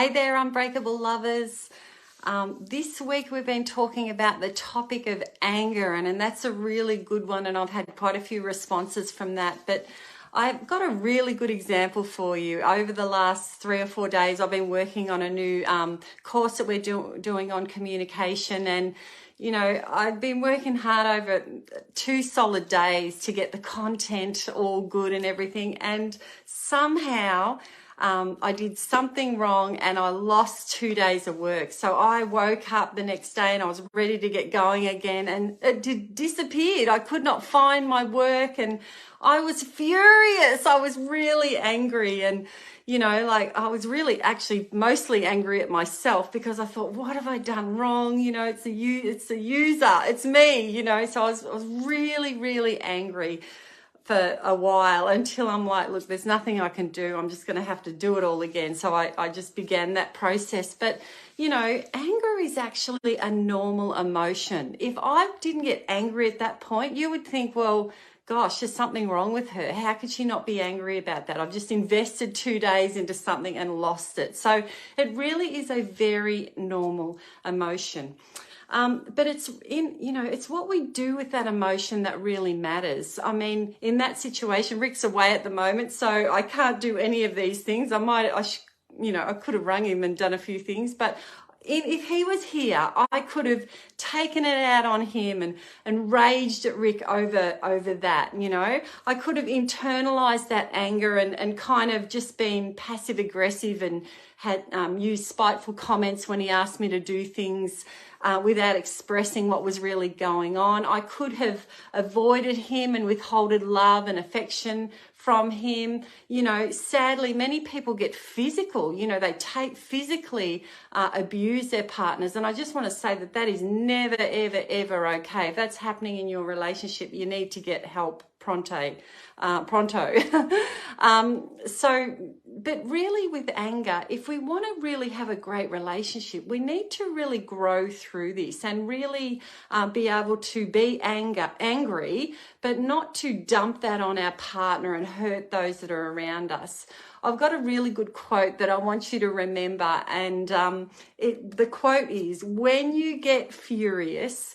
Hey there, unbreakable lovers. This week we've been talking about the topic of anger, and that's a really good one, and I've had quite a few responses from that. But I've got a really good example for you. Over the last 3 or 4 days, I've been working on a new course that we're doing on communication, and you know, I've been working hard over 2 solid days to get the content all good and everything, and somehow I did something wrong and I lost 2 days of work. So I woke up the next day and I was ready to get going again, and it disappeared. I could not find my work and I was furious. I was really angry, and you know, like I was really actually mostly angry at myself because I thought, what have I done wrong? You know, it's the user, it's me, you know. So I was really, really angry for a while until I'm like, look, there's nothing I can do. I'm just going to have to do it all again. So I just began that process. But, you know, anger is actually a normal emotion. If I didn't get angry at that point, you would think, well, gosh, there's something wrong with her. How could she not be angry about that? I've just invested 2 days into something and lost it. So it really is a very normal emotion. But it's what we do with that emotion that really matters. I mean, in that situation, Rick's away at the moment, so I can't do any of these things. I could have rung him and done a few things, but if he was here, I could have taken it out on him and raged at Rick over that, you know. I could have internalized that anger and kind of just been passive aggressive and had used spiteful comments when he asked me to do things without expressing what was really going on. I could have avoided him and withholded love and affection from him. You know, sadly, many people get physical. You know, they physically abuse their partners. And I just want to say that is never, ever, ever okay. If that's happening in your relationship, you need to get help pronto. But really with anger, if we want to really have a great relationship, we need to really grow through this and really be able to be angry, but not to dump that on our partner and hurt those that are around us. I've got a really good quote that I want you to remember, and the quote is, when you get furious,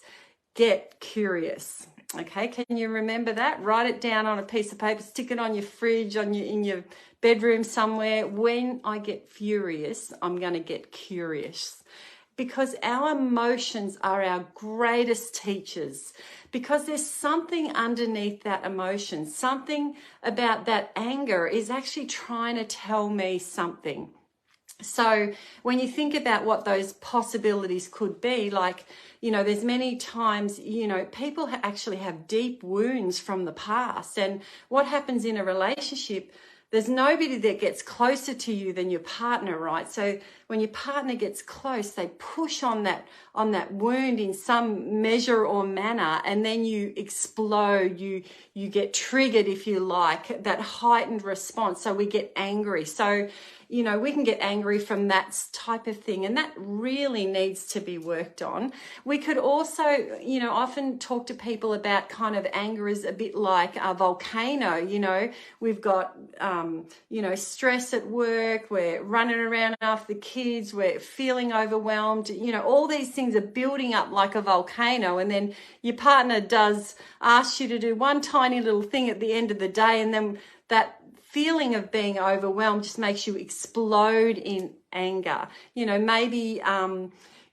get curious. Okay, can you remember that? Write it down on a piece of paper, stick it on your fridge, in your bedroom somewhere. When I get furious, I'm going to get curious. Because our emotions are our greatest teachers. Because there's something underneath that emotion. Something about that anger is actually trying to tell me something. So when you think about what those possibilities could be, like, you know, there's many times, you know, people actually have deep wounds from the past. And what happens in a relationship, there's nobody that gets closer to you than your partner, right? So when your partner gets close, they push on that wound in some measure or manner, and then you explode, you get triggered, if you like, that heightened response. So we get angry. So, you know, we can get angry from that type of thing, and that really needs to be worked on. We could also, you know, often talk to people about kind of anger is a bit like a volcano. You know, we've got, stress at work, we're running around after the kids, we're feeling overwhelmed. You know, all these things are building up like a volcano, and then your partner does ask you to do one tiny little thing at the end of the day, and then that feeling of being overwhelmed just makes you explode in anger. You know, maybe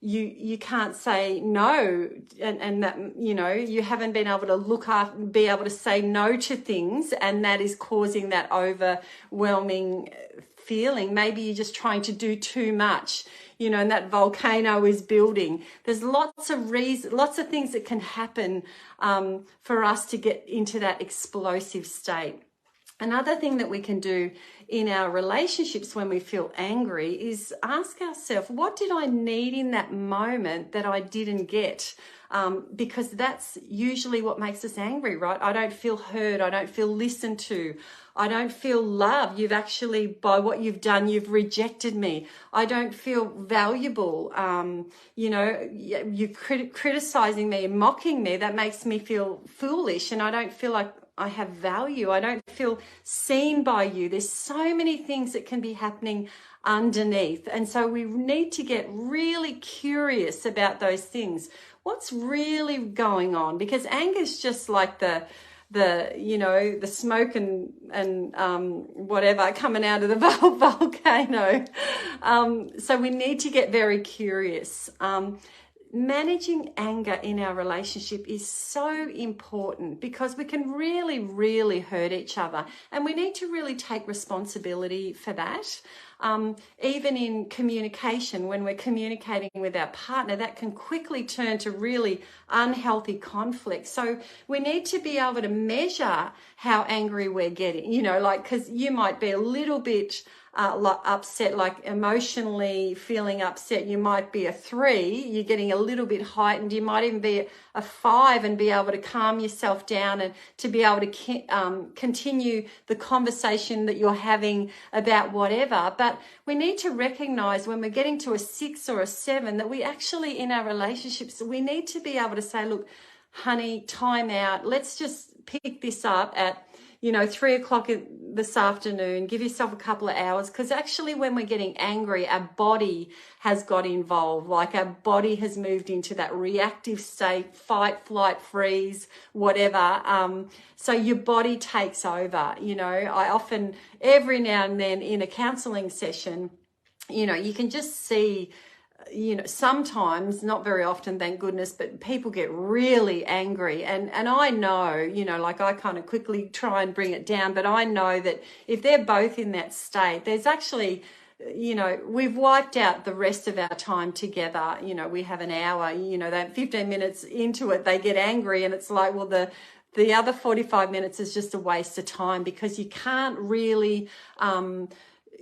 you can't say no, and that, you know, you haven't been able to be able to say no to things, and that is causing that overwhelming feeling. Maybe you're just trying to do too much, you know, and that volcano is building. There's lots of things that can happen for us to get into that explosive state. Another thing that we can do in our relationships when we feel angry is ask ourselves, what did I need in that moment that I didn't get? Because that's usually what makes us angry, right? I don't feel heard. I don't feel listened to. I don't feel love. You've actually, by what you've done, you've rejected me. I don't feel valuable. You're criticizing me and mocking me. That makes me feel foolish, and I don't feel like I have value. I don't feel seen by you. There's so many things that can be happening underneath. And so we need to get really curious about those things. What's really going on? Because anger is just like the smoke and whatever coming out of the volcano. So we need to get very curious. Managing anger in our relationship is so important because we can really, really hurt each other, and we need to really take responsibility for that. Even in communication, when we're communicating with our partner, that can quickly turn to really unhealthy conflict. So we need to be able to measure how angry we're getting, because you might be a little bit upset, like emotionally feeling upset. You might be a 3, you're getting a little bit heightened. You might even be a 5 and be able to calm yourself down and to be able to continue the conversation that you're having about whatever. But we need to recognize when we're getting to a 6 or a 7 that we actually, in our relationships, we need to be able to say, look, honey, time out. Let's just pick this up at 3 o'clock this afternoon. Give yourself a couple of hours, because actually when we're getting angry, our body has got involved. Like our body has moved into that reactive state, fight, flight, freeze, whatever. So your body takes over. I often, every now and then in a counseling session, you can just see, sometimes, not very often, thank goodness, but people get really angry. And I know, I kind of quickly try and bring it down, but I know that if they're both in that state, there's actually, we've wiped out the rest of our time together. We have an hour, that 15 minutes into it, they get angry, and it's like, well, the other 45 minutes is just a waste of time, because you can't really,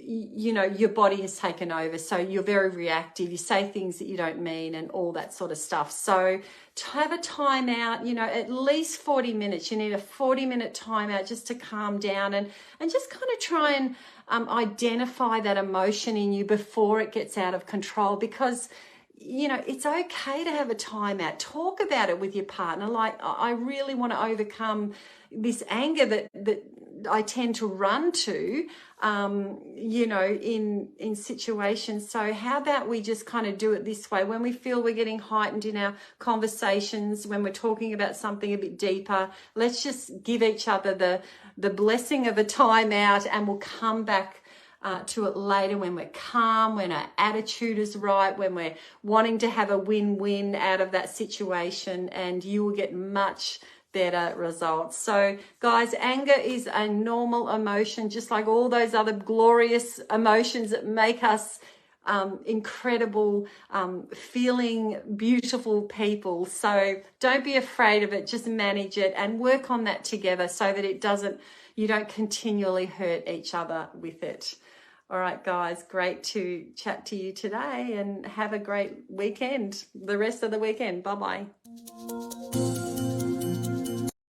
your body has taken over. So you're very reactive. You say things that you don't mean and all that sort of stuff. So to have a timeout, at least 40 minutes, you need a 40-minute timeout just to calm down and just kind of try and identify that emotion in you before it gets out of control, because it's okay to have a timeout. Talk about it with your partner. Like, I really want to overcome this anger that I tend to run to, in situations. So how about we just kind of do it this way? When we feel we're getting heightened in our conversations, when we're talking about something a bit deeper, let's just give each other the blessing of a timeout, and we'll come back to it later when we're calm, when our attitude is right, when we're wanting to have a win-win out of that situation, and you will get much better results. So guys, anger is a normal emotion, just like all those other glorious emotions that make us incredible, feeling beautiful people. So don't be afraid of it. Just manage it and work on that together so that you don't continually hurt each other with it. All right, guys, great to chat to you today, and have a great weekend, the rest of the weekend. Bye-bye.